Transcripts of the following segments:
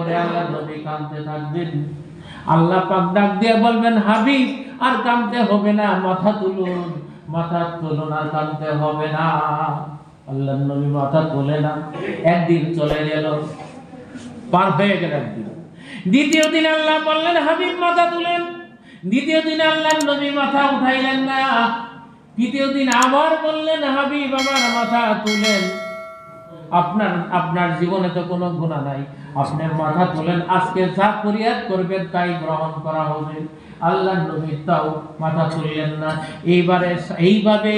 বলে আল্লাহ নবী কাঁদতে থাকবেন। আল্লাহ পাক ডাক দিয়ে বলবেন, হাবিব আর কাঁদতে হবে না, মাথা তুলুন। মাথা তুলুন, আর কাঁদতে হবে না। আল্লাহ নবী মাথা তোলে না। একদিন চলে গেল, পার হয়ে গেল একদিন। দ্বিতীয় দিন আল্লাহ বললেন, হাবিব মাথা তুলেন। দ্বিতীয় দিন আল্লাহ নবী মাথা উঠাইলেন না। তৃতীয় দিন আবার বললেন, হাবিব আমার মাথা তুলেন। আপনার জীবনে তো কোনো গুনাহ নাই, আপনার মাথা তোলেন, আজকে যা ফরিয়াদ করবেন তাই গ্রহণ করা হবে। আল্লাহ নবী তাও মাথা তুললেন না। এইভাবে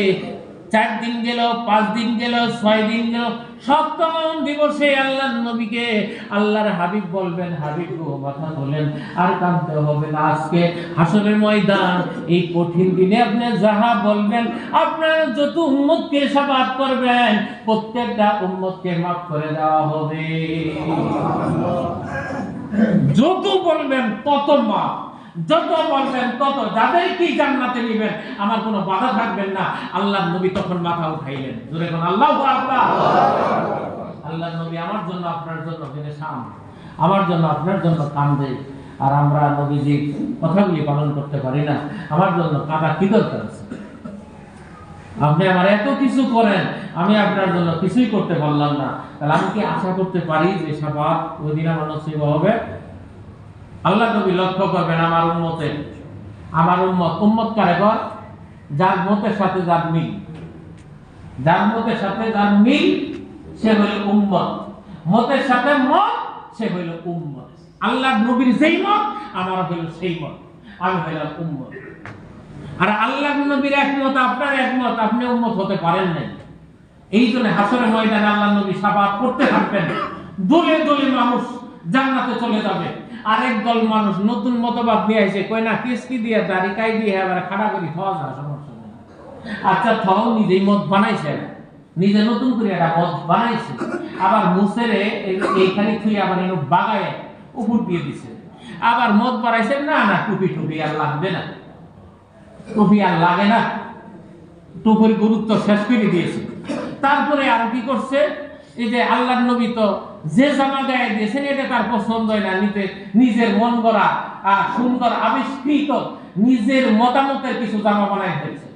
4 দিন গেল, 5 দিন গেল, 6 দিন গেল। 7তম দিবসে আল্লাহ নবীকে আল্লাহর হাবিব বলবেন, হাবিব গো মাথা তোলেন, আর কাঁদতে হবে না। আজকে হাসরের ময়দান, এই কঠিন দিনে আপনি যাহা বলবেন, আপনার যত উম্মতকে শাফাআত করবেন, প্রত্যেকটা উম্মতকে মাফ করে দেওয়া হবে। যত বলবেন তত মাফ, যত বলবেন তত, যাদের কি জান্নাতে নেবেন, আমার কোনো বাধা থাকবেন না। আল্লাহর নবী তখন মাথা উঠাইলেন। জোরে কোন আল্লাহু আকবার। আল্লাহর নবী আমার জন্য আপনার জন্য পেরেশান, আমার জন্য আপনার জন্য কাঁদে, আর আমরা নবীজির কথাগুলি পালন করতে পারি না। আমার জন্য কাঁদা কি দরকার আছে? আপনি আমার এত কিছু করেন, আমি আপনার জন্য কিছুই করতে পারলাম না, তাহলে আমি কি আশা করতে পারি যে শাফাআত ওই দিন আমার নসিব হবে? আল্লাহ নবী লক্ষ্য করবেন আমার উম্মত কারে কর? যার মতের সাথে যার মিল, যার মতের সাথে যার মিল সে হইল উম্মত, মতের সাথে মত সে হইল উম্মত। আল্লাহ নবীর যেই মত আমার হইল সেই মত, আমি হইলাম উম্মত। আর আল্লাহ নবীর একমত আপনার একমত, আপনি উম্মত হতে পারেন নাই। এই জন্য হাসরের ময়দানে আল্লাহ নবী শাফাআত করতে থাকবেন। দলে দলে মানুষ জান্নাতে চলে যাবে, আরেক দল মানুষ নতুন মতবাদ নিয়ে আসে, কয় না কিসকি দিয়ে দাড়ি কাই দিয়ে আবার খাড়া করি খাওয়া যায়, সমস্যা নেই। আচ্ছা থাও, নিজেই মত বানাইছে, নিজে নতুন করে একটা মত বানাইছে, আবার মুসেরে এইখানে থুই আবার এনে বাগায় উপর দিয়ে দিছে, আবার মত বানাইছে, না না টুপি আর লাগবে না, টুপি আর লাগে না, টুপির গুরুত্ব শেষ করে দিয়েছে। তারপরে আর কি করছে, এই যে আল্লাহর নবী তো যে জামা গায়ে দিয়েছেন এটা তার পছন্দ হয় না, নিজের মন গড়া সুন্দর আবিষ্কৃত নিজের মতামতের কিছু জামা বানায় ফেলছে।